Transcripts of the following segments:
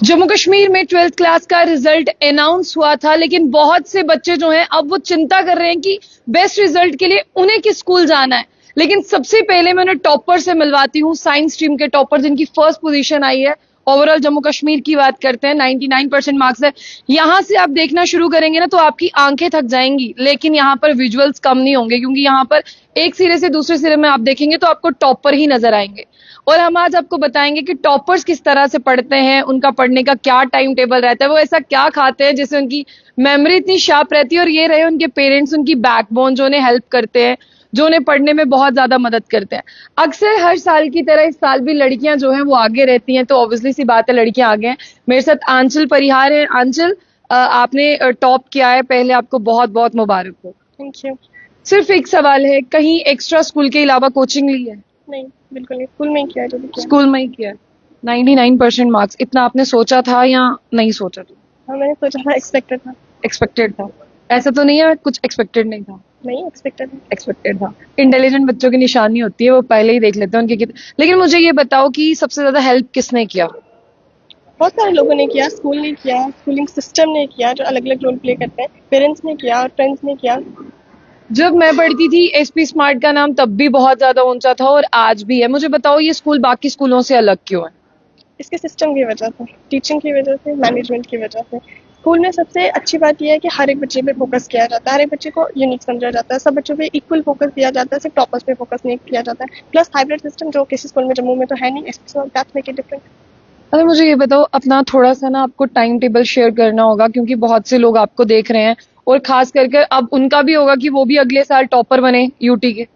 जम्मू कश्मीर में 12th class का result announce हुआ था, लेकिन बहुत से बच्चे जो हैं अब वो चिंता कर रहे हैं कि बेस्ट रिजल्ट के लिए उन्हें किस स्कूल जाना है। लेकिन सबसे पहले मैं उन्हें टॉपर से मिलवाती हूँ, साइंस स्ट्रीम के टॉपर जिनकी फर्स्ट पोजीशन आई है। ओवरऑल जम्मू कश्मीर की बात करते हैं, 99% मार्क्स है। यहां से आप देखना शुरू करेंगे ना तो आपकी आंखें थक जाएंगी, लेकिन यहाँ पर विजुअल्स कम नहीं होंगे, क्योंकि यहाँ पर एक सिरे से दूसरे सिरे में आप देखेंगे तो आपको टॉपर ही नजर आएंगे। और हम आज आपको बताएंगे कि टॉपर्स किस तरह से पढ़ते हैं, उनका पढ़ने का क्या टाइम टेबल रहता है, वो ऐसा क्या खाते हैं जिससे उनकी मेमोरी इतनी शार्प रहती है। और ये रहे उनके पेरेंट्स, उनकी बैकबोन जो उन्हें हेल्प करते हैं, जो उन्हें पढ़ने में बहुत ज्यादा मदद करते हैं। अक्सर हर साल की तरह इस साल भी लड़कियां जो हैं वो आगे रहती हैं, तो ऑब्वियसली सी बात है लड़कियां आगे हैं। मेरे साथ आंचल परिहार है। आंचल, आपने टॉप किया है, पहले आपको बहुत बहुत मुबारक हो। Thank you. सिर्फ एक सवाल है, कहीं एक्स्ट्रा स्कूल के अलावा कोचिंग ली है? नहीं, बिल्कुल नहीं, स्कूल में ही किया जो भी किया। स्कूल में ही किया। 99% मार्क्स, इतना आपने सोचा था या नहीं सोचा था? हाँ, मैंने सोचा था, एक्सपेक्टेड था। एक्सपेक्टेड था? ऐसा तो नहीं है कुछ एक्सपेक्टेड नहीं था? नहीं, एक्सपेक्टेड है। एक्सपेक्टेड था। इंटेलिजेंट बच्चों की निशानी होती है, वो पहले ही देख लेते हैं उनके कितने। लेकिन मुझे ये बताओ कि सबसे ज्यादा हेल्प किसने किया? बहुत सारे लोगों ने किया, स्कूल ने किया, स्कूलिंग सिस्टम ने किया, जो अलग अलग रोल प्ले करते हैं, पेरेंट्स ने किया और फ्रेंड्स ने किया। जब मैं पढ़ती थी एसपी स्मार्ट का नाम तब भी बहुत ज्यादा ऊंचा था और आज भी है। मुझे बताओ ये स्कूल बाकी स्कूलों से अलग क्यों है? इसके सिस्टम की वजह से, टीचिंग की वजह से, मैनेजमेंट की वजह से। स्कूल में सबसे अच्छी बात यह है कि हर एक बच्चे पे फोकस किया जाता है, हर एक बच्चे को यूनिक समझा जाता है, सब बच्चों पे इक्वल फोकस दिया जाता है, सिर्फ टॉपर्स पे फोकस नहीं किया जाता है। प्लस हाइब्रिड सिस्टम जो किसी स्कूल में जम्मू में तो है नहीं, इसमें दैट्स मेक इट डिफरेंट। अरे मुझे ये बताओ, अपना थोड़ा सा ना आपको टाइम टेबल शेयर करना होगा, क्योंकि बहुत से लोग आपको देख रहे हैं और खास करके अब उनका भी होगा कि वो भी अगले साल टॉपर बने यूटी के।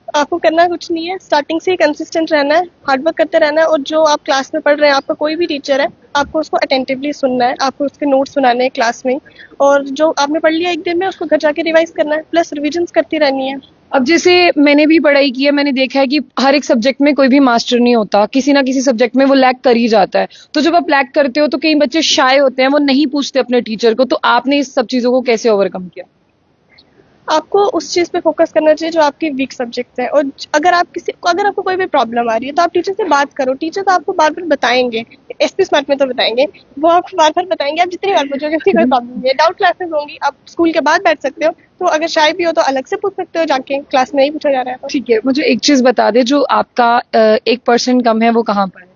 आपको करना कुछ नहीं है, स्टार्टिंग से ही कंसिस्टेंट रहना है, हार्डवर्क करते रहना है, और जो आप क्लास में पढ़ रहे हैं, आपका कोई भी टीचर है, आपको उसको अटेंटिवली सुनना है, आपको उसके नोट्स सुनाने हैं क्लास में, और जो आपने पढ़ लिया एक दिन में उसको घर जाके रिवाइज करना है, प्लस रिविजन्स करती रहनी है। अब जैसे मैंने भी पढ़ाई की है, मैंने देखा है कि हर एक सब्जेक्ट में कोई भी मास्टर नहीं होता, किसी ना किसी सब्जेक्ट में वो लैग कर ही जाता है। तो जब आप लैग करते हो तो कई बच्चे शाय होते हैं, वो नहीं पूछते अपने टीचर को। तो आपने इस सब चीजों को कैसे ओवरकम किया? आपको उस चीज पे फोकस करना चाहिए जो आपकी वीक सब्जेक्ट है, और अगर आपको कोई भी प्रॉब्लम आ रही है तो आप टीचर से बात करो, टीचर तो आपको बार बार बताएंगे, एसपी स्मार्ट में तो बताएंगे, वो आपको बार बार बताएंगे, आप जितनी बार पूछोगे उसकी कोई प्रॉब्लम नहीं है। डाउट क्लासेस होंगी, आप स्कूल के बाद बैठ सकते हो, तो अगर शाय भी हो तो अलग से पूछ सकते हो जाके, क्लास में नहीं पूछा जा रहा है तो। ठीक है, मुझे एक चीज बता दे, जो आपका 1% कम है वो कहाँ पर है?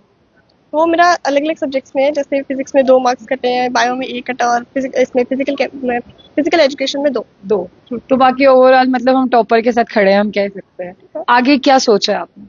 वो मेरा अलग अलग सब्जेक्ट्स में है, जैसे फिजिक्स में 2 मार्क्स कटे हैं, बायो में 1 कटा, और इसमें फिजिकल एजुकेशन में 2। तो बाकी ओवरऑल मतलब हम टॉपर के साथ खड़े हैं, हम कह सकते हैं। आगे क्या सोचा है आपने?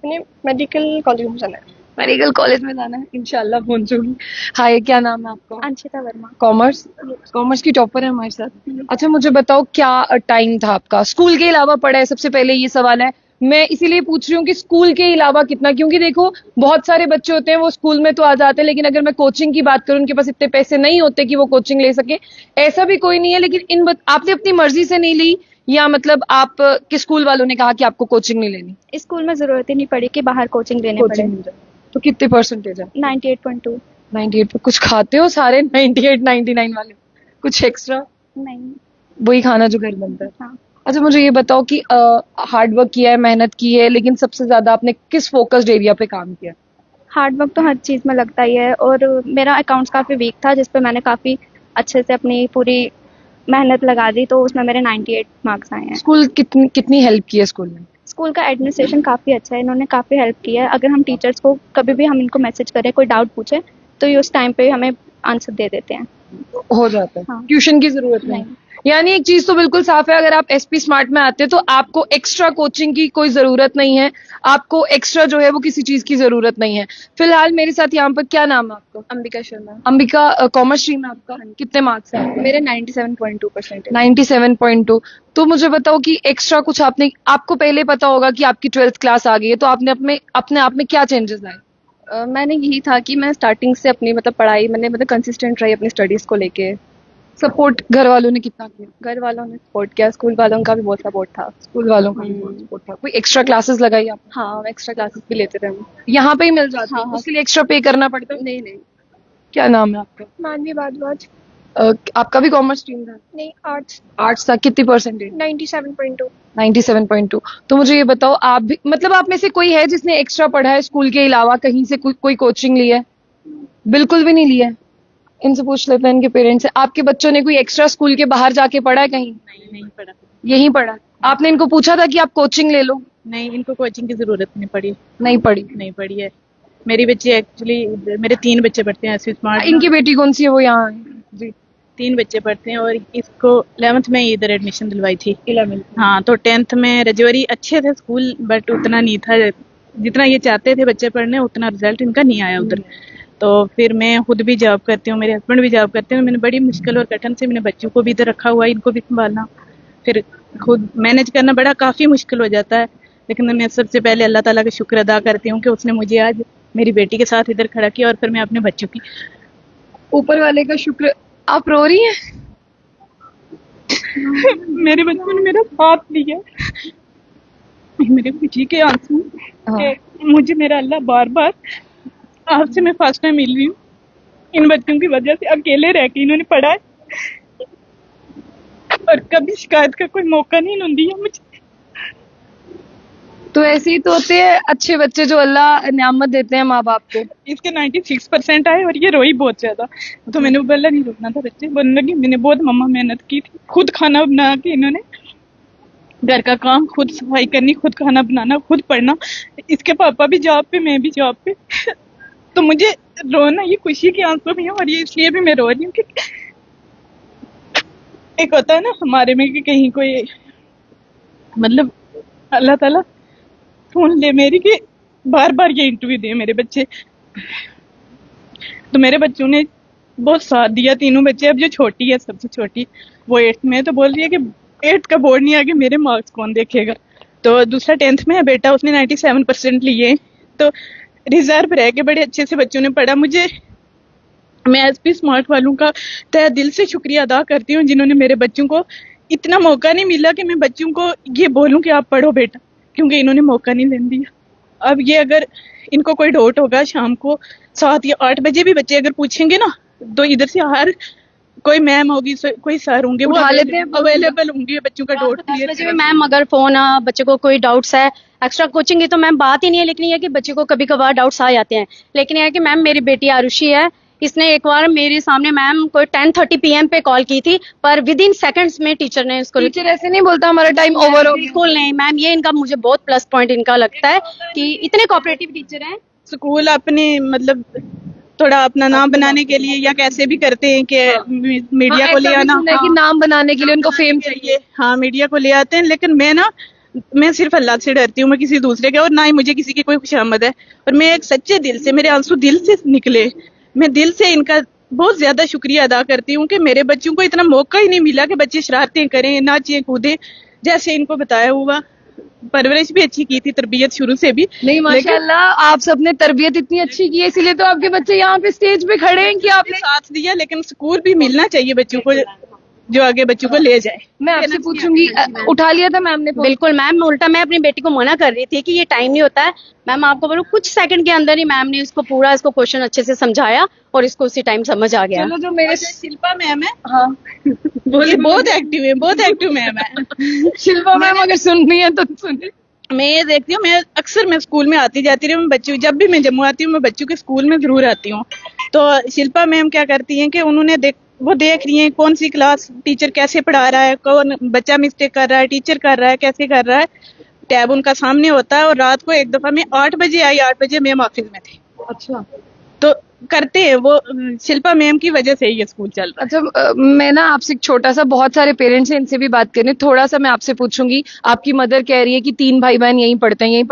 मैंने मेडिकल कॉलेज में जाना है। मेडिकल कॉलेज में जाना है, इंशाल्लाह पहुंचूंगी। हाय, क्या नाम है आपका? अंशिता वर्मा। कॉमर्स? कॉमर्स की टॉपर है हमारे साथ। अच्छा मुझे बताओ, क्या टाइम था आपका? स्कूल के अलावा पढ़ा है, सबसे पहले ये सवाल है। मैं इसीलिए पूछ रही हूँ कि स्कूल के अलावा कितना, क्योंकि देखो बहुत सारे बच्चे होते हैं वो स्कूल में तो आ जाते हैं, लेकिन अगर मैं कोचिंग की बात करूँ, उनके पास इतने पैसे नहीं होते कि वो कोचिंग ले सके। ऐसा भी कोई नहीं है, लेकिन आपने अपनी मर्जी से नहीं ली, या मतलब आप के स्कूल वालों ने कहा कि आपको कोचिंग नहीं लेनी? स्कूल में जरूरत ही नहीं पड़ी कि बाहर कोचिंग लेने पड़े। तो कितने परसेंटेज है? 98.2। 98 पे कुछ खाते हो सारे 98 99 वाले? कुछ एक्स्ट्रा? नहीं। वही खाना जो घर बनता है? हाँ। अच्छा मुझे ये बताओ कि हार्ड वर्क किया है, मेहनत की है, लेकिन सबसे ज्यादा आपने किस फोकस्ड एरिया पे काम किया? हार्ड वर्क तो हर चीज में लगता ही है, और मेरा अकाउंट्स काफी वीक था, जिसपे मैंने काफी अच्छे से अपनी पूरी मेहनत लगा दी, तो उसमें मेरे 98 मार्क्स आए हैं। स्कूल कितनी हेल्प की है स्कूल में? स्कूल का एडमिनिस्ट्रेशन काफी अच्छा है, इन्होंने काफी हेल्प की है। अगर हम टीचर्स को कभी भी हम इनको मैसेज करें, कोई डाउट पूछे, तो ये उस टाइम पे हमें आंसर दे देते हैं। हो जाता है? हाँ। ट्यूशन की जरूरत नहीं? यानी एक चीज तो बिल्कुल साफ है, अगर आप एसपी स्मार्ट में आते हैं तो आपको एक्स्ट्रा कोचिंग की कोई जरूरत नहीं है, आपको एक्स्ट्रा जो है वो किसी चीज की जरूरत नहीं है। फिलहाल मेरे साथ यहाँ पर, क्या नाम है आपका? अंबिका शर्मा। अंबिका, कॉमर्स स्ट्रीम है आपका? कितने मार्क्स हैं आपके? मेरे 97.2%। 97.2। तो मुझे बताओ कि एक्स्ट्रा कुछ आपको पहले पता होगा कि आपकी 12th क्लास आ गई है, तो आपने अपने आप में क्या चेंजेस लाए? मैंने यही था कि मैं स्टार्टिंग से अपनी पढ़ाई मैंने कंसिस्टेंट रही अपनी स्टडीज को लेके। सपोर्ट घर वालों ने कितना किया? घर वालों ने सपोर्ट किया, स्कूल वालों का भी बहुत सपोर्ट था। स्कूल वालों का भी बहुत सपोर्ट था। कोई एक्स्ट्रा क्लासेस लगाई आपने? हाँ, एक्स्ट्रा क्लासेस भी लेते थे हम। यहाँ पे ही मिल जाती है? हाँ। उसके लिए एक्स्ट्रा पे करना पड़ता है? नहीं। क्या नाम है आपका? मानवी भारद्वाज। आपका भी कॉमर्स स्ट्रीम था? नहीं, आर्ट्स। आर्ट्स था। कितनी परसेंटेज? 97.2। 97.2। तो मुझे ये बताओ, आप भी मतलब आप में से कोई है जिसने एक्स्ट्रा पढ़ा है स्कूल के अलावा, कहीं से कोई कोचिंग ली है? बिल्कुल भी नहीं लिया है। इनसे पूछ लेते हैं इनके पेरेंट्स से। आपके बच्चों ने कोई एक्स्ट्रा स्कूल के बाहर जाके पढ़ा है कहीं? नहीं पढ़ा। यहीं पढ़ा? आपने इनको पूछा था कि आप कोचिंग ले लो? नहीं, इनको कोचिंग की जरूरत नहीं पड़ी। नहीं पड़ी है। मेरी बच्ची एक्चुअली, मेरे 3 बच्चे पढ़ते हैं एसवी स्मार्ट। इनकी बेटी कौन सी है, वो यहाँ है? जी, 3 बच्चे पढ़ते हैं और इसको 11th में इधर एडमिशन दिलवाई थी। 11th? हाँ, तो 10th में रजौरी अच्छे थे स्कूल, बट उतना नहीं था जितना ये चाहते थे बच्चे पढ़ने, उतना रिजल्ट इनका नहीं आया उधर। तो फिर मैं खुद भी जॉब करती हूँ, मेरे हस्बैंड भी जॉब करते हैं। मैंने बड़ी मुश्किल और कठिन से मैंने बच्चों को भी इधर रखा हुआ है, इनको भी संभालना, फिर खुद मैनेज करना बड़ा काफ़ी मुश्किल हो जाता है। लेकिन मैं सबसे पहले अल्लाह ताला का शुक्र अदा करती हूँ कि उसने मुझे आज मेरी बेटी के साथ इधर खड़ा किया और फिर मैं अपने बच्चों की। ऊपर वाले का शुक्र। आप रो रही हैं? मेरे बच्चों ने मेरा साथ दिया, मेरे खुशी के आंसू। मुझे मेरा अल्लाह बार बार, आपसे मैं फर्स्ट टाइम मिल रही हूँ, इन बच्चों की वजह से अकेले रह के इन्होंने पढ़ा है और कभी शिकायत का कोई मौका नहीं इन्होंने दिया मुझे। तो ऐसे ही तो होते हैं अच्छे बच्चे जो अल्लाह नियामत देते हैं माँ बाप को। इसके 96% आए और ये रोई बहुत ज्यादा। तो मैंने बोला नहीं रोना था बच्चे, बोलने लगी मैंने बहुत मम्मा मेहनत की थी, खुद खाना बना के इन्होंने, घर का काम खुद, सफाई करनी खुद, खाना बनाना खुद, पढ़ना। इसके पापा भी जॉब पे, मैं भी जॉब पे। तो मुझे रोना ये खुशी के आंसू भी है और ये इसलिए भी मैं रो रही हूँ कि एक होता है ना हमारे में कि कहीं कोई मतलब अल्लाह ताला सुन ले मेरी कि बार बार ये इंटरव्यू दिए मेरे बच्चे। तो मेरे बच्चों ने बहुत साथ दिया, तीनों बच्चे। अब जो छोटी है, सबसे छोटी, वो 8th में, तो बोल रही है कि 8th का बोर्ड नहीं, आगे मेरे मार्क्स कौन देखेगा। तो दूसरा 10th में है बेटा, उसने 97% लिए। तो रिजर्व रह के बड़े अच्छे से बच्चों ने पढ़ा। मैं एसपी स्मार्ट वालों का तहे दिल से शुक्रिया अदा करती हूँ जिन्होंने मेरे बच्चों को इतना मौका नहीं मिला कि मैं बच्चों को ये बोलूं कि आप पढ़ो बेटा, क्योंकि इन्होंने मौका नहीं देने दिया। अब ये अगर इनको कोई डाउट होगा शाम को 7 या 8 बजे भी बच्चे अगर पूछेंगे ना, तो इधर से हर कोई मैम होगी, कोई सर होंगे, वो अवेलेबल होंगे बच्चों का डाउट क्लियर। 10 बजे में मैम अगर फोन बच्चे को कोई डाउट्स है, एक्स्ट्रा कोचिंग की तो मैम बात ही नहीं है, लेकिन ये है कि बच्चे को कभी कभार डाउट्स आ जाते हैं। लेकिन ये है कि मैम मेरी बेटी आरुषि है, इसने एक बार मेरे सामने मैम कोई 10:30 PM पे कॉल की थी, पर विद इन सेकंड्स में टीचर ने उसको, टीचर ऐसे नहीं बोलता हमारा टाइम ओवर हो गया। बिल्कुल नहीं मैम, ये इनका मुझे बहुत प्लस पॉइंट इनका लगता है कि इतने कोऑपरेटिव टीचर हैं। स्कूल अपने मतलब थोड़ा अपना नाम बनाने के लिए या कैसे भी करते हैं कि मीडिया को ले आना, कि नाम बनाने के लिए उनको फेम चाहिए। हाँ, मीडिया को ले आते हैं। लेकिन मैं सिर्फ अल्लाह से डरती हूँ, मैं किसी दूसरे के, और ना ही मुझे किसी की कोई खुशामद है। और मैं एक सच्चे दिल से, मेरे आंसू दिल से निकले, मैं दिल से इनका बहुत ज्यादा शुक्रिया अदा करती हूँ कि मेरे बच्चों को इतना मौका ही नहीं मिला कि बच्चे शरारतें करें, नाचें कूदें, जैसे इनको बताया हुआ। परवरिश भी अच्छी की थी, तरबियत शुरू से भी। नहीं, माशाल्लाह आप सबने तरबियत इतनी अच्छी की है, इसीलिए तो आपके बच्चे यहाँ पे स्टेज पे खड़े हैं कि आपने साथ दिया। लेकिन स्कूल भी मिलना चाहिए बच्चों को, जो आगे बच्चों को ले जाए। मैं आपसे पूछूंगी, उठा लिया था मैम ने? बिल्कुल मैम, उल्टा मैं अपनी बेटी को मना कर रही थी कि ये टाइम नहीं होता है। मैम आपको बोलूं, कुछ सेकंड के अंदर ही मैम ने इसको क्वेश्चन अच्छे से समझाया और इसको उसी टाइम समझ आ गया। चलो, जो मेरे शिल्पा मैम है, हाँ बोलिए, बहुत एक्टिव मैम है। शिल्पा मैम अगर सुन रही है तो सुनिए। मैं ये देखती हूँ, मैं स्कूल में आती जाती रही, मैं बच्चों, जब भी मैं जम्मू आती हूँ मैं बच्चों के स्कूल में जरूर आती हूँ। तो शिल्पा मैम क्या करती हैं कि उन्होंने वो देख रही है कौन सी क्लास टीचर कैसे पढ़ा रहा है, कौन बच्चा मिस्टेक कर रहा है, टीचर कर रहा है, कैसे कर रहा है। टैब उनका सामने होता है। और रात को एक दफा मैं 8 बजे आई, 8 बजे मैम ऑफिस में थे। अच्छा, तो करते हैं वो शिल्पा मैम की वजह से ये स्कूल चल रहा है। अच्छा, मैं ना आपसे एक छोटा सा, बहुत सारे पेरेंट्स हैं, इनसे भी बात करनी, थोड़ा सा मैं आपसे पूछूंगी। आपकी मदर कह रही है कि 3 भाई बहन यहीं पढ़ते हैं?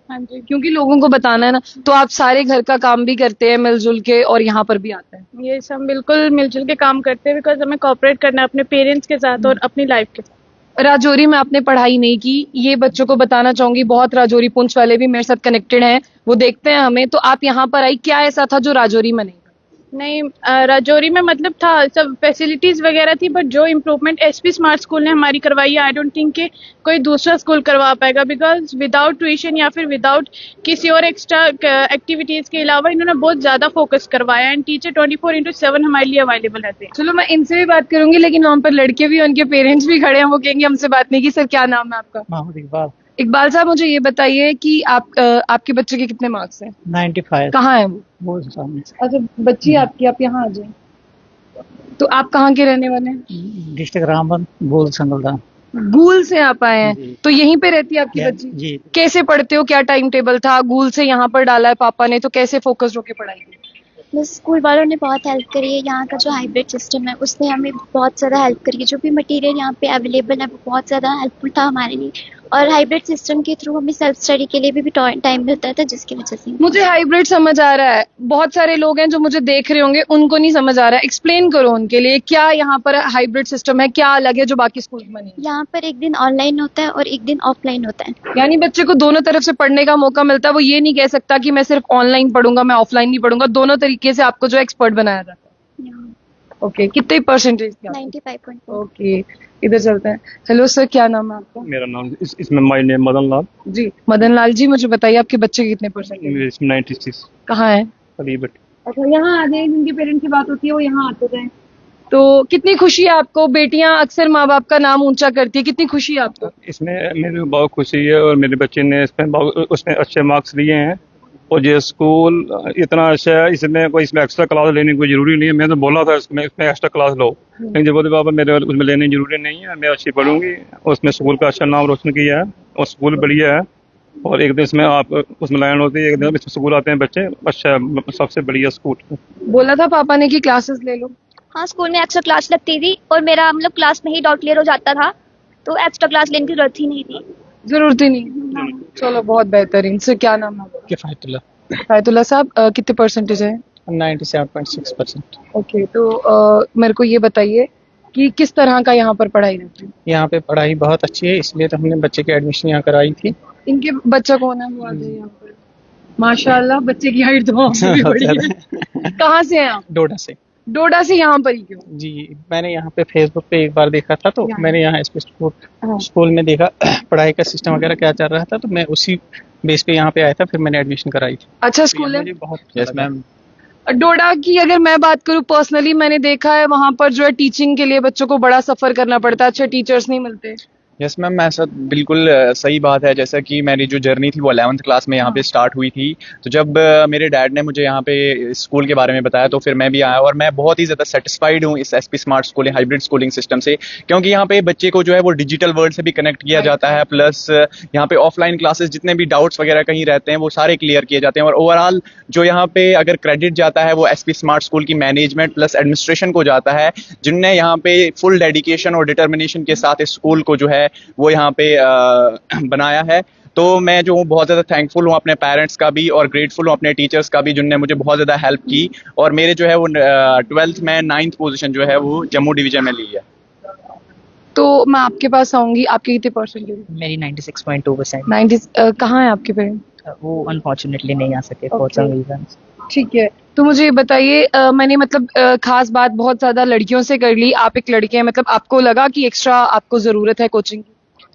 हाँ जी, क्योंकि लोगों को बताना है ना, तो आप सारे घर का काम भी करते हैं मिलजुल के और यहाँ पर भी आते हैं? ये सब बिल्कुल मिलजुल के काम करते हैं, बिकॉज हमें कोऑपरेट करना है अपने पेरेंट्स के साथ और अपनी लाइफ के साथ। राजौरी में आपने पढ़ाई नहीं की, ये बच्चों को बताना चाहूंगी, बहुत राजौरी पुंछ वाले भी मेरे साथ कनेक्टेड हैं, वो देखते हैं हमें। तो आप यहाँ पर आई, क्या ऐसा था जो राजौरी में नहीं? नहीं, राजौरी में मतलब था, सब फैसिलिटीज वगैरह थी, बट जो इम्प्रूवमेंट एसपी स्मार्ट स्कूल ने हमारी करवाई है, आई डोंट थिंक कि कोई दूसरा स्कूल करवा पाएगा। बिकॉज विदाउट ट्यूशन या फिर विदाउट किसी और एक्स्ट्रा एक्टिविटीज के अलावा इन्होंने बहुत ज्यादा फोकस करवाया, एंड टीचर 24/7 हमारे लिए अवेलेबल रहते हैं। चलो, मैं इनसे भी बात करूंगी, लेकिन वहाँ पर लड़के भी, उनके पेरेंट्स भी खड़े हैं, वो कहेंगे हमसे बात नहीं की। सर, क्या नाम है आपका? महमूद इकबाल। इकबाल साहब मुझे ये बताइए कि आपके बच्चे के कितने मार्क्स हैं? 95 कहाँ है वो? वो सामने अच्छा, बच्ची आपकी, आप यहाँ आ जाए। तो आप कहाँ के रहने वाले हैं? डिस्ट्रिक्ट रामबन गोल संगलदान गूल से आप आए हैं, जी। तो यहीं पे रहती है आपकी बच्ची? जी। कैसे पढ़ते हो, क्या टाइम टेबल था? गूल से यहाँ पर डाला है पापा ने, तो कैसे फोकस्ड होके पढ़ाई की? बस स्कूल वालों ने बहुत हेल्प करी है। यहाँ का जो हाइब्रिड सिस्टम है उसने हमें बहुत ज़्यादा हेल्प करी है। जो भी मटेरियल यहाँ पे अवेलेबल है वो बहुत ज़्यादा हेल्पफुल था हमारे लिए, और हाइब्रिड सिस्टम के थ्रू हमें सेल्फ स्टडी के लिए भी टाइम मिलता था, जिसकी वजह से मुझे हाइब्रिड समझ आ रहा है, बहुत सारे लोग हैं जो मुझे देख रहे होंगे, उनको नहीं समझ आ रहा है। एक्सप्लेन करो उनके लिए, क्या यहाँ पर हाइब्रिड सिस्टम है, क्या अलग है जो बाकी स्कूल में नहीं है? यहाँ पर एक दिन ऑनलाइन होता है और एक दिन ऑफलाइन होता है। यानी बच्चे को दोनों तरफ से पढ़ने का मौका मिलता है, वो ये नहीं कह सकता कि मैं सिर्फ ऑनलाइन पढ़ूंगा, मैं ऑफलाइन नहीं पढ़ूंगा, दोनों तरीके से आपको जो एक्सपर्ट बनाया जाता है। ओके, कितने परसेंटेज? 95.4। ओके, इधर चलते हैं। हेलो सर, क्या नाम है आपका? मेरा नाम इसमें माय नेम मदन लाल। जी, मदन लाल जी, मुझे बताइए आपके बच्चे के कितने परसेंटेज? मेरे इसमें 96 कहाँ है? करीब। अच्छा, यहाँ आ जाए, जिनके पेरेंट्स की बात होती है वो यहाँ आते जाए। तो कितनी खुशी है आपको? बेटियां अक्सर माँ बाप का नाम ऊंचा करती है, कितनी खुशी है आपको? इसमें मेरे को बहुत खुशी है, और मेरे बच्चे ने उसमें अच्छे मार्क्स लिए हैं, और ये स्कूल इतना अच्छा है, इसमें एक्स्ट्रा क्लास लेने की कोई जरूरी नहीं है। मैं तो बोला था इसमें एक्स्ट्रा क्लास लो, लेकिन जब बोले पापा मेरे उसमें लेने की जरूरी नहीं है, मैं अच्छी पढ़ूंगी। उसने स्कूल का अच्छा नाम रोशन किया है, और स्कूल बढ़िया है, और एक दिन इसमें आप उसमें लाइन होती है, एक दिन स्कूल आते हैं बच्चे, अच्छा सबसे बढ़िया स्कूल। बोला था पापा ने कि क्लासेस ले लो? हाँ, स्कूल में एक्स्ट्रा क्लास लगती थी और मेरा मतलब क्लास में ही डाउट क्लियर हो जाता था, तो एक्स्ट्रा क्लास लेने की जरूरत ही नहीं थी। जरूरत ही नहीं। चलो, बहुत बेहतरीन। सर, क्या नाम है आपका? किफायतुल्लाह फायतुल्ला साहब, कितने परसेंटेज है? 97.6%। ओके, तो मेरे को ये बताइए कि किस तरह का यहाँ पर पढ़ाई रहती है? यहाँ पे पढ़ाई बहुत अच्छी है, इसलिए तो हमने बच्चे की एडमिशन यहाँ कराई थी। इनके बच्चा कौन है? वो आ जाए यहाँ पर। माशाल्लाह, बच्चे की हाइट तो आपसे भी बड़ी है। कहाँ से हैं आप? डोडा से। डोडा से यहाँ पर ही क्यों? जी, मैंने यहाँ पे फेसबुक पे एक बार देखा था, तो यहाँ। मैंने यहाँ स्कूल में देखा पढ़ाई का सिस्टम वगैरह क्या चल रहा था, तो मैं उसी बेस पे यहाँ पे आया था, फिर मैंने एडमिशन कराई थी। अच्छा तो स्कूल ये है? मुझे बहुत यस मैम। डोडा की अगर मैं बात करूँ पर्सनली, मैंने देखा है वहां पर जो है टीचिंग के लिए बच्चों को बड़ा सफर करना पड़ता है, अच्छे टीचर्स नहीं मिलते। यस मैम, ऐसा बिल्कुल सही बात है। जैसा कि मेरी जो जर्नी थी वो 11th क्लास में यहाँ पे स्टार्ट हुई थी, तो जब मेरे डैड ने मुझे यहाँ पे स्कूल के बारे में बताया तो फिर मैं भी आया, और मैं बहुत ही ज़्यादा सेटिस्फाइड हूँ इस SP smart schooling hybrid schooling system से, क्योंकि यहाँ पे बच्चे को जो है वो डिजिटल वर्ल्ड से भी कनेक्ट किया जाता है, प्लस यहाँ पे ऑफलाइन क्लासेस जितने भी डाउट्स वगैरह कहीं रहते हैं वो सारे क्लियर किए जाते हैं, और ओवरऑल जो यहाँ पे अगर क्रेडिट जाता है वो एसपी स्मार्ट स्कूल की मैनेजमेंट प्लस एडमिनिस्ट्रेशन को जाता है, जिनने यहाँ पे फुल डेडिकेशन और डिटर्मिनेशन के साथ इस स्कूल को जो है वो यहाँ पे बनाया है। तो मैं जो हूँ बहुत ज़्यादा थैंकफुल हूँ अपने पेरेंट्स का भी, और ग्रेटफुल हूँ अपने टीचर्स का भी, जिनने मुझे बहुत ज़्यादा हेल्प की, और मेरे जो है वो 12th में 9th पोजीशन जो है वो जम्मू डिवीजन में ली है। तो मैं आपके पास आऊंगी, आपके कितने परसेंटेज? मेरी 96.2%। 90। कहाँ है आपके पेरेंट्स? वो अनफॉर्चुनेटली नहीं आ सके फॉर सम रीजंस। ठीक है, तो मुझे ये बताइए, मैंने मतलब खास बात बहुत ज्यादा लड़कियों से कर ली, आप एक लड़के हैं, मतलब आपको लगा कि एक्स्ट्रा आपको जरूरत है कोचिंग की?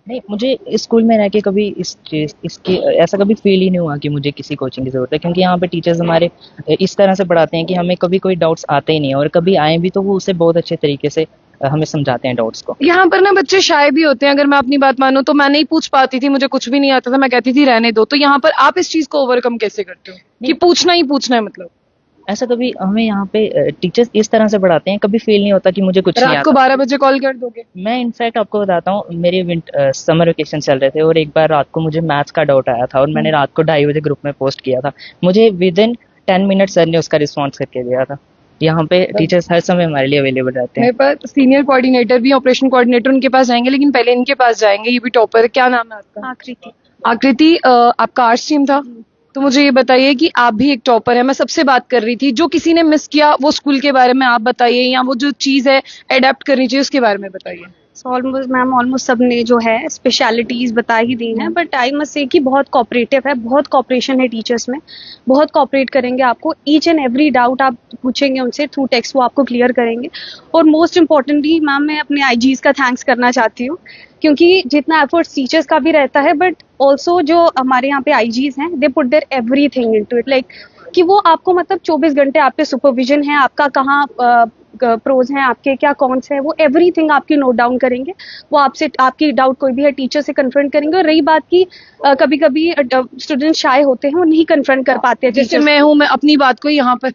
नहीं, मुझे स्कूल में रह के कभी इसके ऐसा कभी फील ही नहीं हुआ कि मुझे किसी कोचिंग की जरूरत है, क्योंकि यहाँ पे टीचर्स हमारे इस तरह से पढ़ाते हैं कि हमें कभी कोई डाउट्स आते ही नहीं, और कभी आए भी तो वो उसे बहुत अच्छे तरीके से हमें समझाते हैं डाउट्स को। यहाँ पर ना बच्चे शाय भी होते हैं, अगर मैं अपनी बात मानूं तो मैं नहीं पूछ पाती थी, मुझे कुछ भी नहीं आता था, मैं कहती थी रहने दो। तो यहाँ पर आप इस चीज को ओवरकम कैसे करते हो कि पूछना ही पूछना है? मतलब ऐसा कभी हमें यहाँ पे टीचर्स इस तरह से पढ़ाते हैं, कभी फील नहीं होता कि मुझे कुछ नहीं रात को आता। 12 बजे कॉल कर दोगे? मैं इनफैक्ट आपको बताता हूँ, मेरे समर वेकेशन चल रहे थे, और एक बार रात को मुझे मैथ्स का डाउट आया था, और मैंने रात को 2:30 बजे ग्रुप में पोस्ट किया था, मुझे विद इन 10 मिनट सर ने उसका रिस्पॉन्स करके दिया था। यहाँ पे टीचर्स हर समय हमारे लिए अवेलेबल रहते हैं। मेरे पास सीनियर कोऑर्डिनेटर भी, ऑपरेशन कोऑर्डिनेटर, उनके पास जाएंगे, लेकिन पहले इनके पास जाएंगे। ये भी टॉपर है, क्या नाम है आपका? आकृति। आकृति, आपका आर्ट्स स्ट्रीम था, तो मुझे ये बताइए कि आप भी एक टॉपर है। मैं सबसे बात कर रही थी, जो किसी ने मिस किया वो स्कूल के बारे में आप बताइए, या वो जो चीज है एडेप्ट करनी चाहिए उसके बारे में बताइए। ऑलमोस्ट मैम, ऑलमोस्ट सबने जो है स्पेशलिटीज बता ही दी हैं, बट आई मस्ट से कि बहुत कोऑपरेटिव है, बहुत कोऑपरेशन है टीचर्स में, बहुत कोऑपरेट करेंगे आपको। ईच एंड एवरी डाउट आप पूछेंगे उनसे थ्रू टेक्स्ट, वो आपको क्लियर करेंगे। और मोस्ट इम्पॉर्टेंटली मैम, मैं अपने आईजीज का थैंक्स करना चाहती हूँ, क्योंकि जितना एफर्ट्स टीचर्स का भी रहता है, बट ऑल्सो जो हमारे यहाँ पे आईजीज हैं, they put their everything into it, like कि वो आपको मतलब 24 घंटे आप पे सुपरविजन है, आपका कहाँ प्रोज हैं आपके, क्या कॉन्स हैं, वो एवरीथिंग आपकी नोट डाउन करेंगे। वो आपसे आपकी डाउट कोई भी है टीचर से कन्फ्रंट करेंगे। और रही बात की कभी कभी स्टूडेंट शाय होते हैं, वो नहीं कन्फ्रंट कर पाते हैं। जैसे मैं हूँ, मैं अपनी बात को यहाँ पर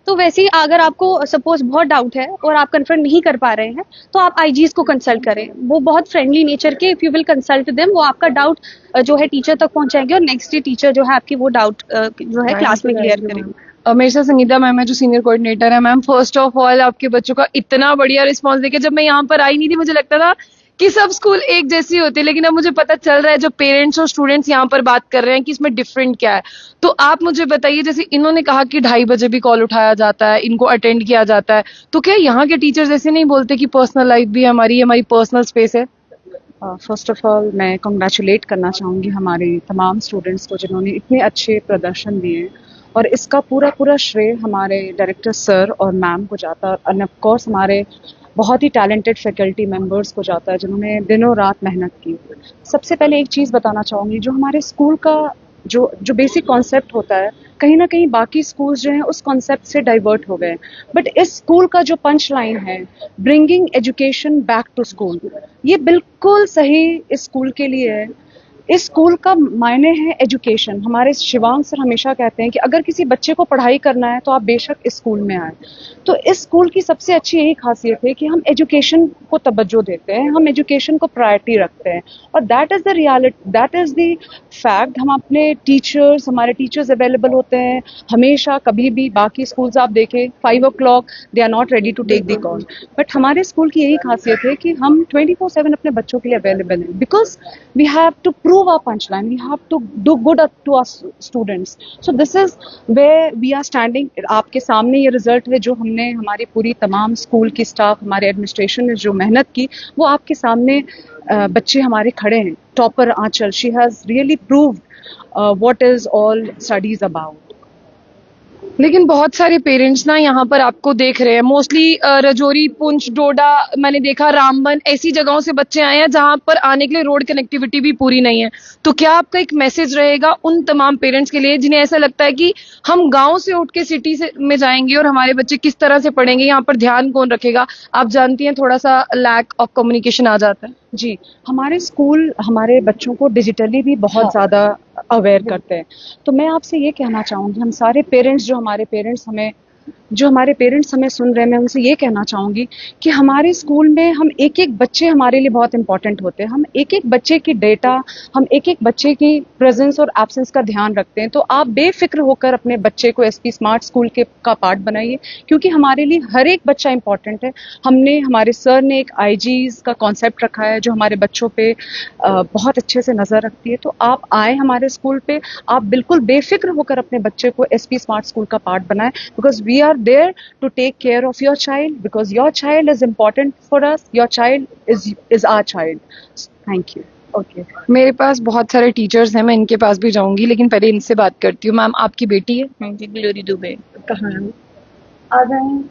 तो वैसे ही अगर आपको सपोज बहुत डाउट है और आप कन्फ्रंट नहीं कर पा रहे हैं, तो आप आईजीज को कंसल्ट करें। वो बहुत फ्रेंडली नेचर के, if you will consult them, वो आपका डाउट जो है टीचर तक पहुंचाएंगे और नेक्स्ट डे टीचर जो है आपकी वो डाउट जो है क्लास में क्लियर करेंगे। मेरे साथ संगीता मैम है जो सीनियर कोऑर्डिनेटर है। मैम, फर्स्ट ऑफ ऑल आपके बच्चों का इतना बढ़िया रिस्पांस देके, जब मैं यहाँ पर आई नहीं थी मुझे लगता था कि सब स्कूल एक जैसी होते, लेकिन अब मुझे पता चल रहा है जो पेरेंट्स और स्टूडेंट्स यहाँ पर बात कर रहे हैं कि इसमें डिफरेंट क्या है। तो आप मुझे बताइए, जैसे इन्होंने कहा कि 2:30 बजे भी कॉल उठाया जाता है, इनको अटेंड किया जाता है, तो क्या यहाँ के टीचर्स ऐसे नहीं बोलते कि पर्सनल लाइफ भी हमारी पर्सनल स्पेस है? फर्स्ट ऑफ ऑल मैं कंग्रेचुलेट करना चाहूँगी हमारे तमाम स्टूडेंट्स को जिन्होंने इतने अच्छे प्रदर्शन दिए, और इसका पूरा श्रेय हमारे डायरेक्टर सर और मैम को जाता है, और ऑफ कोर्स हमारे बहुत ही टैलेंटेड फैकल्टी मेंबर्स को जाता है जिन्होंने दिनों रात मेहनत की। सबसे पहले एक चीज़ बताना चाहूँगी, जो हमारे स्कूल का जो बेसिक कॉन्सेप्ट होता है, कहीं ना कहीं बाकी स्कूल्स जो हैं उस कॉन्सेप्ट से डाइवर्ट हो गए। बट इस स्कूल का जो पंच लाइन है, bringing education back to school, ये बिल्कुल सही इस स्कूल के लिए है। इस स्कूल का मायने है एजुकेशन। हमारे शिवांग सर हमेशा कहते हैं कि अगर किसी बच्चे को पढ़ाई करना है तो आप बेशक इस स्कूल में आए। तो इस स्कूल की सबसे अच्छी यही खासियत है कि हम एजुकेशन को तवज्जो देते हैं, हम एजुकेशन को प्रायोरिटी रखते हैं, और that is the reality, that is the fact. हम अपने टीचर्स, हमारे टीचर्स अवेलेबल होते हैं हमेशा, कभी भी। बाकी स्कूल्स आप देखें 5 o'clock they are not ready to take the call, but हमारे स्कूल की यही खासियत है कि हम 24/7 अपने बच्चों के लिए अवेलेबल हैं, because we have to prove our punchline, we have to do good to our students. So this is where we are standing. आपके सामने ये रिजल्ट है जो हमने, हमारी पूरी तमाम स्कूल की स्टाफ, हमारे एडमिनिस्ट्रेशन ने जो मेहनत की, वो आपके सामने बच्चे हमारे खड़े हैं। Topper Aanchal, she has really proved what is all studies about. लेकिन बहुत सारे पेरेंट्स ना यहाँ पर आपको देख रहे हैं, मोस्टली रजौरी, पुंछ, डोडा, मैंने देखा रामबन, ऐसी जगहों से बच्चे आए हैं जहाँ पर आने के लिए रोड कनेक्टिविटी भी पूरी नहीं है। तो क्या आपका एक मैसेज रहेगा उन तमाम पेरेंट्स के लिए जिन्हें ऐसा लगता है कि हम गांव से उठ के सिटी में जाएंगे और हमारे बच्चे किस तरह से पढ़ेंगे, यहाँ पर ध्यान कौन रखेगा? आप जानती हैं थोड़ा सा लैक ऑफ कम्युनिकेशन आ जाता है। जी, हमारे स्कूल हमारे बच्चों को डिजिटली भी बहुत ज़्यादा अवेयर करते हैं। तो मैं आपसे ये कहना चाहूँगी, हम सारे पेरेंट्स जो हमारे पेरेंट्स हमें सुन रहे हैं, मैं उनसे ये कहना चाहूँगी कि हमारे स्कूल में हम एक बच्चे हमारे लिए बहुत इंपॉर्टेंट होते हैं। हम एक बच्चे की डेटा, हम एक बच्चे की प्रेजेंस और एब्सेंस का ध्यान रखते हैं। तो आप बेफिक्र होकर अपने बच्चे को एसपी स्मार्ट स्कूल का पार्ट बनाइए, क्योंकि हमारे लिए हर एक बच्चा इंपॉर्टेंट है। हमारे सर ने एक आईजीज का कॉन्सेप्ट रखा है जो हमारे बच्चों पे बहुत अच्छे से नज़र रखती है। तो आप आए हमारे स्कूल पे, आप बिल्कुल बेफिक्र होकर अपने बच्चे को एसपी स्मार्ट स्कूल का पार्ट बनाएं, because we are there to take care of your child, because your child is important for us, your child is our child. Thank you. Okay, मेरे पास बहुत सारे टीचर्स हैं, मैं इनके पास भी जाऊंगी, लेकिन पहले इनसे बात करती हूँ। मैम, आपकी बेटी है? हाँ जी, ग्लोरी दुबे। कहाँ है? आ जाएं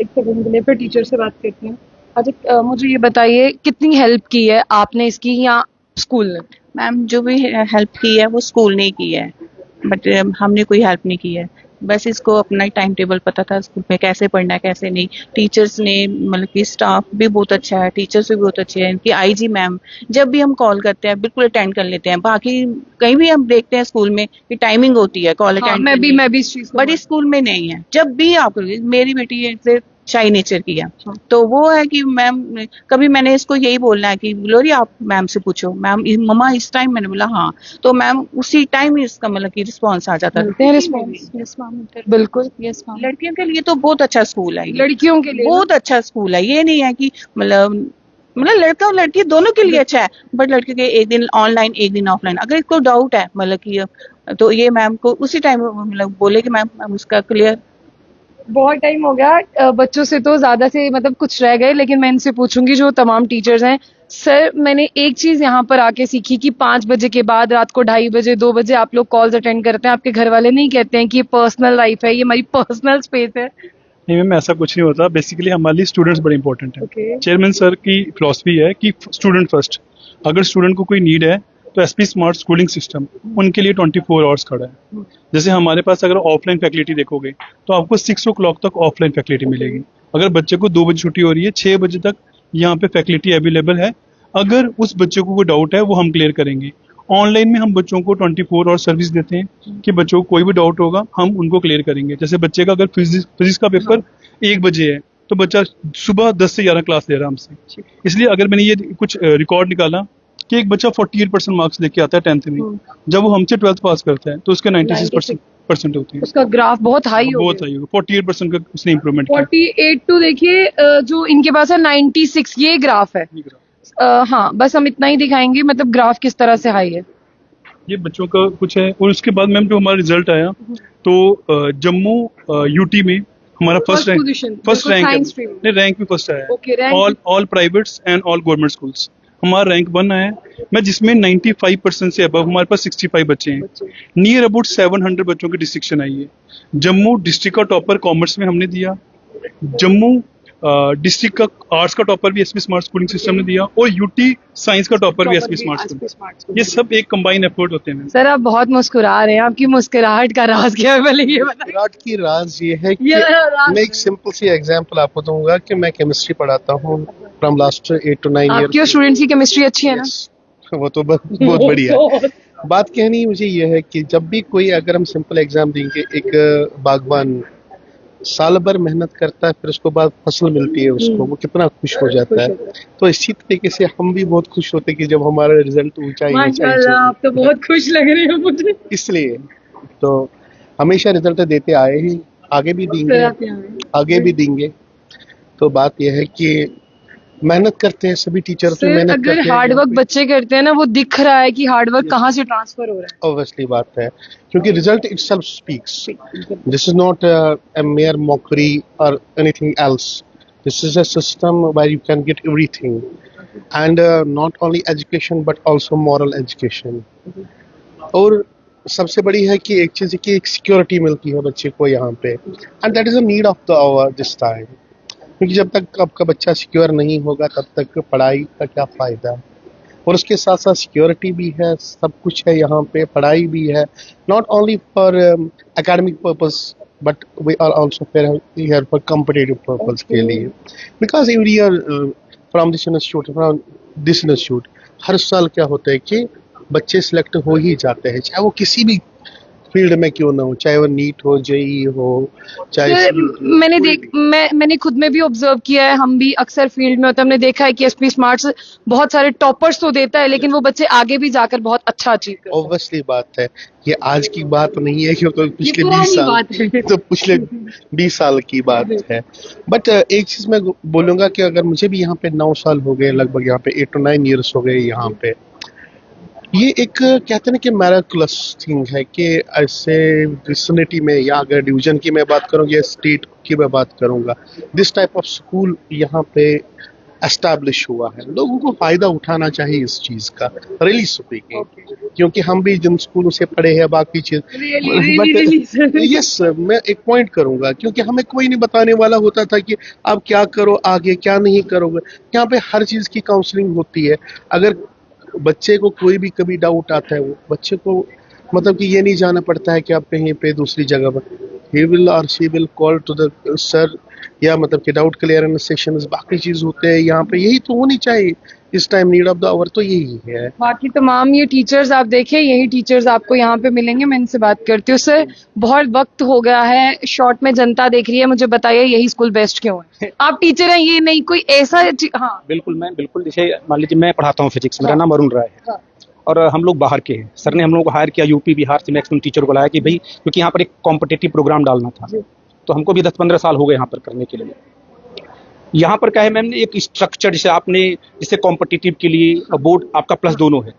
एक सेकंड के लिए, फिर टीचर से बात करती हूँ। अच्छा, मुझे ये बताइए कितनी हेल्प की है आपने इसकी या स्कूल ने? मैम, जो भी हेल्प की है वो स्कूल ने की है, बट हमने कोई हेल्प नहीं की है। बस इसको अपना टाइम टेबल पता था स्कूल में कैसे पढ़ना है कैसे नहीं। टीचर्स ने, मतलब कि स्टाफ भी बहुत अच्छा है, टीचर्स भी बहुत अच्छे हैं। इनकी आईजी मैम जब भी हम कॉल करते हैं बिल्कुल अटेंड कर लेते हैं। बाकी कहीं भी हम देखते हैं स्कूल में कि टाइमिंग होती है कॉल अटेंड, मैं भी इस चीज, बट इस स्कूल में नहीं है। जब भी आप, मेरी बेटी है शाई नेचर की है, तो वो है कि मैम, कभी मैंने इसको यही बोलना है कि ग्लोरी आप मैम से पूछो, मैम मम्मा इस टाइम, मैंने बोला हाँ, तो मैम उसी टाइम ही इसका मतलब कि रिस्पॉन्स आ जाता है। बिल्कुल, लड़कियों के लिए तो बहुत अच्छा स्कूल है, लड़कियों के लिए बहुत अच्छा स्कूल है। ये नहीं है कि मतलब लड़का और लड़की दोनों के लिए अच्छा है, बट लड़के के एक दिन ऑनलाइन एक दिन ऑफलाइन। अगर इसको डाउट है मतलब कि, तो ये मैम को उसी टाइम मतलब बोले कि मैम उसका क्लियर। बहुत टाइम हो गया, बच्चों से तो ज्यादा से मतलब कुछ रह गए, लेकिन मैं इनसे पूछूंगी जो तमाम टीचर्स हैं। सर, मैंने एक चीज यहाँ पर आके सीखी कि 5 बजे के बाद रात को 2:30 बजे 2 बजे आप लोग कॉल्स अटेंड करते हैं। आपके घर वाले नहीं कहते हैं कि ये पर्सनल लाइफ है, ये हमारी पर्सनल स्पेस है? नहीं मैम, ऐसा कुछ नहीं होता। बेसिकली हमारे लिए स्टूडेंट्स बड़े इंपॉर्टेंट है। चेयरमैन सर की फिलॉसफी है कि स्टूडेंट फर्स्ट। अगर स्टूडेंट को कोई नीड है तो एसपी स्मार्ट स्कूलिंग सिस्टम उनके लिए 24 आवर्स खड़ा है। जैसे हमारे पास अगर ऑफलाइन फैसिलिटी देखोगे तो आपको 6 o'clock तक ऑफलाइन फैसिलिटी मिलेगी। अगर बच्चे को 2 बजे छुट्टी हो रही है, 6 बजे तक यहाँ पे फैसिलिटी अवेलेबल है। अगर उस बच्चे को कोई डाउट है वो हम क्लियर करेंगे। ऑनलाइन में हम बच्चों को 24 आवर सर्विस देते हैं कि बच्चों को कोई भी डाउट होगा हम उनको क्लियर करेंगे। जैसे बच्चे का अगर फिजिक्स का पेपर 1 बजे है तो बच्चा सुबह 10 से 11 क्लास ले रहा है हमसे। इसलिए अगर मैंने ये कुछ रिकॉर्ड निकाला कि एक बच्चा 48% मार्क्स लेके आता है 10th में, जब वो हमसे 12th पास करता है तो उसके 96% होते हैं। उसका ग्राफ बहुत हाई हो बहुत हाई होगा, 48% का उसने इम्प्रूवमेंट किया। 48 टू देखिए जो इनके पास है 96, ये ग्राफ है। हाँ, बस हम इतना ही दिखाएंगे, मतलब ग्राफ किस तरह से हाई है। ये बच्चों का कुछ है। और उसके बाद मैम जो हमारा रिजल्ट आया तो जम्मू यूटी में हमारा फर्स्ट रैंक रैंक में फर्स्ट आया है। All privates and all government schools हमारा रैंक 1 आया है। मैं जिसमें 95% से अबव हमारे पास 65 बच्चे हैं। नियर अबाउट 700 बच्चों की डिस्ट्रिक्शन आई है। जम्मू डिस्ट्रिक्ट का टॉपर कॉमर्स में हमने दिया, जम्मू डिस्ट्रिक्ट का आर्ट्स का टॉपर भी एसपी स्मार्ट स्कूलिंग सिस्टम ने दिया, और यूटी साइंस का टॉपर भी एसपी स्मार्ट स्कूल। ये सब एक कंबाइन एफर्ट होते हैं। सर आप बहुत मुस्कुरा रहे हैं, आपकी मुस्कुराहट का राज क्या है, पहले ये बताइए। मुस्कुराहट की राज ये है कि मैं एक सिंपल सी एग्जांपल आपको दूंगा कि मैं केमिस्ट्री पढ़ाता हूँ फ्रॉम लास्ट 8 to 9 ईयर। आपके स्टूडेंट्स की केमिस्ट्री अच्छी है ना? वो तो बहुत बढ़िया है। बात कहनी मुझे ये है कि जब भी कोई, अगर हम सिंपल एग्जाम देंगे, एक बागवान साल भर मेहनत करता है, फिर उसके बाद फसल मिलती है उसको, वो कितना खुश हो जाता है। तो इसी तरीके से हम भी बहुत खुश होते हैं कि जब हमारा रिजल्ट ऊंचाई आप तो बहुत खुश लग रहे हो मुझे। इसलिए तो हमेशा रिजल्ट देते आए हैं, आगे भी देंगे। तो बात यह है कि मेहनत करते हैं सभी टीचर, तो मेहनत करते हैं। अगर हार्ड वर्क बच्चे करते हैं ना, वो दिख रहा है कि हार्ड वर्क कहाँ से ट्रांसफर हो रहा है। ऑब्वियसली बात है, क्योंकि result itself speaks. This is not a mere mockery or anything else. This is a system where you can get everything, and not only education but also moral education. और सबसे बड़ी है कि एक चीज की एक सिक्योरिटी मिलती है बच्चे को यहाँ पे, and that is a need of the hour this time. क्योंकि जब तक आपका बच्चा सिक्योर नहीं होगा तब तक पढ़ाई का क्या फायदा। और उसके साथ साथ सिक्योरिटी भी है, सब कुछ है यहाँ पे, पढ़ाई भी है, not only for academic purpose but we are also here for competitive purpose के लिए। Because every year from this institute हर साल क्या होता है कि बच्चे सिलेक्ट हो ही जाते हैं, चाहे वो किसी भी फील्ड में क्यों ना हो, चाहे वो नीट हो, जेई हो, चाहे मैंने खुद में भी ऑब्जर्व किया है, हम भी अक्सर फील्ड में होते हैं, हमने देखा है कि एसपी स्मार्ट बहुत सारे टॉपर्स तो देता है, लेकिन वो बच्चे आगे भी जाकर बहुत अच्छा अचीव करते हैं। ऑब्वियसली बात है, ये आज की बात नहीं है, क्योंकि पिछले 20 साल की बात है। बट एक चीज मैं बोलूंगा कि अगर मुझे भी यहाँ पे 9 साल हो गए, लगभग यहाँ पे 8 to 9 years हो गए यहाँ पे, ये एक कहते हैं ना कि मैराकुलस थिंग है कि ऐसे विसिनिटी में, या अगर डिवीजन की मैं बात करूँ या स्टेट की मैं बात करूँगा, दिस टाइप ऑफ स्कूल यहाँ पे एस्टैब्लिश हुआ है। लोगों को फायदा उठाना चाहिए इस चीज का, रियली स्पीकिंग, क्योंकि हम भी जिन स्कूलों से पढ़े हैं बाकी चीज। बट यस, मैं एक पॉइंट करूंगा, क्योंकि हमें कोई नहीं बताने वाला होता था कि आप क्या करो आगे, क्या नहीं करोगे। यहाँ पे हर चीज की काउंसलिंग होती है। अगर बच्चे को कोई भी कभी डाउट आता है, वो बच्चे को मतलब कि ये नहीं जाना पड़ता है कि आप कहीं पे दूसरी जगह पर, he will or she will call to the sir, या मतलब कि डाउट क्लियरेंस सेशंस, बाकी चीज होते हैं यहाँ पे। यही तो होनी चाहिए इस time, need of the hour तो यही है। बाकी तमाम ये टीचर्स आप देखें, यही टीचर्स आपको यहाँ पे मिलेंगे। मैं इनसे बात करती हूँ। सर, बहुत वक्त हो गया है, शॉर्ट में जनता देख रही है, मुझे बताइए यही स्कूल बेस्ट क्यों है? आप टीचर हैं, ये नहीं कोई ऐसा। हाँ बिल्कुल, जैसे मान लीजिए मैं पढ़ाता हूँ फिजिक्स, मेरा नाम अरुण राय है, और हम लोग बाहर के हैं। सर ने हम लोग को हायर किया, यूपी बिहार से मैक्सिमम टीचर को लाया कि भाई, क्योंकि यहाँ पर एक कॉम्पिटिटिव प्रोग्राम डालना था, तो हमको भी 10-15 साल हो गए यहाँ पर करने के लिए। यहाँ पर क्या है मैम, एक स्ट्रक्चर जिसे कॉम्पिटिटिव के लिए बोर्ड आपका प्लस दोनों है,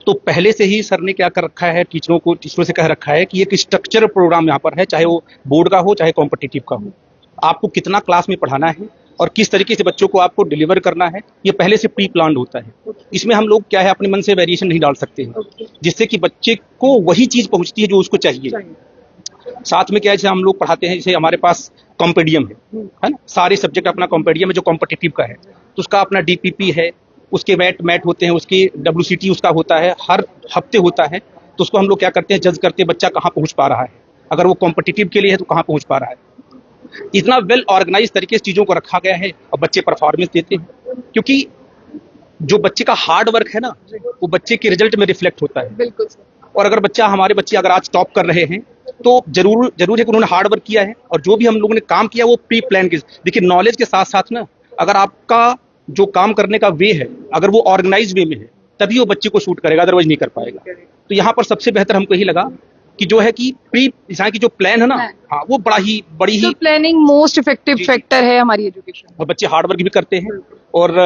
तो पहले से ही सर ने क्या कर रखा है, टीचरों से कह रखा है कि एक स्ट्रक्चर प्रोग्राम यहाँ पर है, चाहे वो बोर्ड का हो चाहे कॉम्पिटिटिव का हो। आपको कितना क्लास में पढ़ाना है और किस तरीके से बच्चों को आपको डिलीवर करना है, ये पहले से प्री प्लान होता है। इसमें हम लोग क्या है, अपने मन से वेरिएशन नहीं डाल सकते हैं, जिससे कि बच्चे को वही चीज पहुंचती है जो उसको चाहिए। साथ में क्या है, जैसे हम लोग पढ़ाते हैं, जैसे हमारे पास कॉम्पेडियम है ना, सारे सब्जेक्ट अपना कॉम्पेडियम है जो कॉम्पिटिटिव का है, तो उसका अपना डीपीपी है, उसके मैट होते हैं, उसकी WCT उसका होता है, हर हफ्ते होता है। तो उसको हम लोग क्या करते हैं, जज करते हैं बच्चा कहाँ पहुंच पा रहा है, अगर वो कॉम्पिटिटिव के लिए है तो कहाँ पहुंच पा रहा है। इतना वेल ऑर्गेनाइज तरीके से चीजों को रखा गया है और बच्चे परफॉर्मेंस देते हैं, क्योंकि जो बच्चे का हार्ड वर्क है ना, वो बच्चे के रिजल्ट में रिफ्लेक्ट होता है। बिल्कुल। और अगर हमारे बच्चे अगर आज टॉप कर रहे हैं तो जरूर है कि उन्होंने हार्ड वर्क किया है, और जो भी हम लोगों ने काम किया वो प्री प्लान के। देखिए, नॉलेज के साथ साथ ना, अगर आपका जो काम करने का वे है, अगर वो ऑर्गेनाइज वे में है, तभी वो बच्चे को शूट करेगा, अदरवाइज नहीं कर पाएगा। तो यहाँ पर सबसे बेहतर हमको यही लगा कि जो है कि यहाँ की जो प्लान है ना, हाँ, वो बड़ी ही प्लानिंग मोस्ट इफेक्टिव फैक्टर है हमारी एजुकेशन। और बच्चे हार्ड वर्क भी करते हैं। और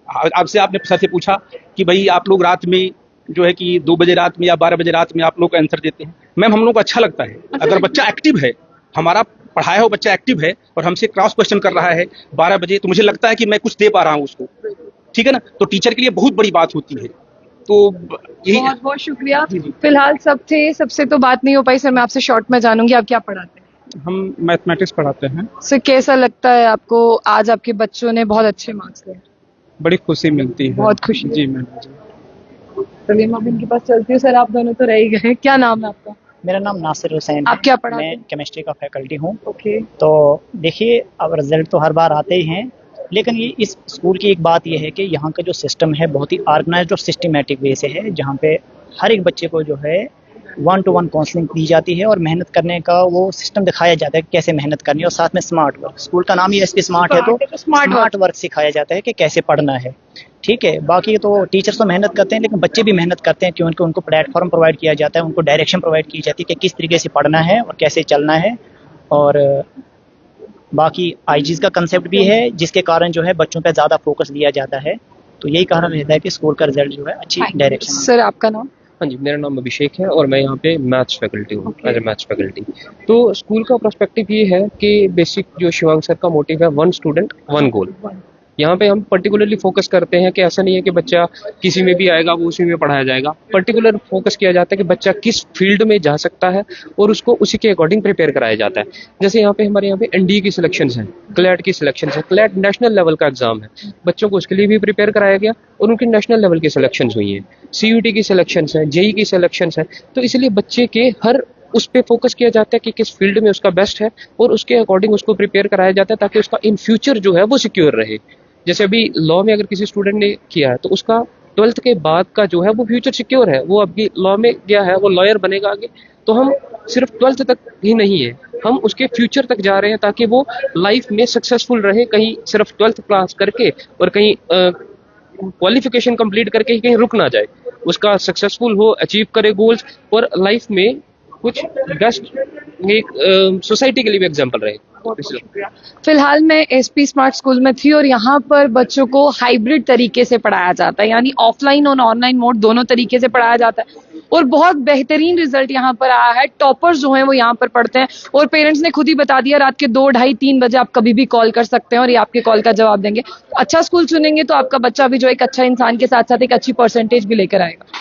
आपसे आपने सर से पूछा कि भाई आप लोग रात में जो है कि 2 बजे रात में या 12 बजे रात में आप लोग आंसर देते हैं। मैम, हम लोग को अच्छा लगता है अगर बच्चा एक्टिव है, हमारा पढ़ाया हुआ बच्चा एक्टिव है और हमसे क्रॉस क्वेश्चन कर रहा है 12 बजे, तो मुझे लगता है कि मैं कुछ दे पा रहा हूँ उसको, ठीक है ना। तो टीचर के लिए बहुत बड़ी बात होती है। तो यही। बहुत बहुत शुक्रिया। फिलहाल सब थे, सबसे तो बात नहीं हो पाई। सर, मैं आपसे शॉर्ट में जानूंगी, आप क्या पढ़ाते हैं? हम मैथमेटिक्स पढ़ाते हैं। सर, कैसा लगता है आपको, आज आपके बच्चों ने बहुत अच्छे मार्क्स लिए? बड़ी खुशी मिलती है। बहुत खुशी। जी मैम। चलिए, मैं इनके पास चलती हूँ। सर, आप दोनों तो रह ही गए, क्या नाम है आपका? मेरा नाम नासिर हुसैन। आप क्या पढ़ाते हैं? मैं केमिस्ट्री का फैकल्टी हूँ। ओके। तो देखिए, अब रिजल्ट तो हर बार आते ही हैं, लेकिन ये इस स्कूल की एक बात ये है कि यहाँ का जो सिस्टम है बहुत ही ऑर्गेनाइज्ड और सिस्टमेटिक वे से है, जहाँ पे हर एक बच्चे को जो है 1-to-1 काउंसलिंग दी जाती है और मेहनत करने का वो सिस्टम दिखाया जाता है कि कैसे मेहनत करनी है, और साथ में स्मार्ट वर्क। स्कूल का नाम ही SP स्मार्ट है, तो स्मार्ट वर्क सिखाया जाता है कि कैसे पढ़ना है, ठीक है। बाकी तो टीचर्स तो मेहनत करते हैं, लेकिन बच्चे भी मेहनत करते हैं क्योंकि उनको प्लेटफॉर्म प्रोवाइड किया जाता है, उनको डायरेक्शन प्रोवाइड की जाती है कि किस तरीके से पढ़ना है और कैसे चलना है। और बाकी IGs का कंसेप्ट भी है, जिसके कारण जो है बच्चों पे ज़्यादा फोकस दिया जाता है। तो यही कारण रहता है कि स्कूल का रिजल्ट जो है अच्छी डायरेक्शन। सर, आपका नाम? हाँ जी, मेरा नाम अभिषेक है और मैं यहाँ पे मैथ्स फैकल्टी हूँ, एज ए मैथ्स फैकल्टी। तो स्कूल का पर्सपेक्टिव ये है कि बेसिक जो शिवांग सर का मोटिव है, 1 स्टूडेंट 1 गोल। यहाँ पे हम पर्टिकुलरली फोकस करते हैं कि ऐसा नहीं है कि बच्चा किसी में भी आएगा वो उसी में पढ़ाया जाएगा। पर्टिकुलर फोकस किया जाता है कि बच्चा किस फील्ड में जा सकता है और उसको उसी के अकॉर्डिंग प्रिपेयर कराया जाता है। जैसे हमारे यहाँ पे NDA की सिलेक्शन है, क्लैट की सिलेक्शन है। क्लैट नेशनल लेवल का एग्जाम है, बच्चों को उसके लिए भी प्रिपेयर कराया गया और उनकी नेशनल लेवल की सिलेक्शन हुई है। CUT की सिलेक्शन है, JEE की सिलेक्शन है। तो इसलिए बच्चे के हर उस पे फोकस किया जाता है कि किस फील्ड में उसका बेस्ट है और उसके अकॉर्डिंग उसको प्रिपेयर कराया जाता है ताकि उसका इन फ्यूचर जो है वो सिक्योर रहे। जैसे अभी लॉ में अगर किसी स्टूडेंट ने किया है तो उसका 12th के बाद का जो है वो फ्यूचर सिक्योर है, वो अभी लॉ में गया है, वो लॉयर बनेगा आगे। तो हम सिर्फ 12th तक ही नहीं है, हम उसके फ्यूचर तक जा रहे हैं ताकि वो लाइफ में सक्सेसफुल रहे। कहीं सिर्फ 12th क्लास करके और कहीं क्वालिफिकेशन कंप्लीट करके ही कहीं रुक ना जाए, उसका सक्सेसफुल हो, अचीव करे गोल्स और लाइफ में कुछ बेस्ट एक सोसाइटी के लिए भी एग्जाम्पल रहे। फिलहाल मैं SP स्मार्ट स्कूल में थी और यहाँ पर बच्चों को हाइब्रिड तरीके से पढ़ाया जाता है, यानी ऑफलाइन और ऑनलाइन मोड दोनों तरीके से पढ़ाया जाता है और बहुत बेहतरीन रिजल्ट यहाँ पर आया है। टॉपर्स जो हैं वो यहाँ पर पढ़ते हैं और पेरेंट्स ने खुद ही बता दिया रात के 2, 2:30, 3 बजे आप कभी भी कॉल कर सकते हैं और ये आपके कॉल का जवाब देंगे। अच्छा स्कूल चुनेंगे तो आपका बच्चा भी जो एक अच्छा इंसान के साथ साथ एक अच्छी परसेंटेज भी लेकर आएगा।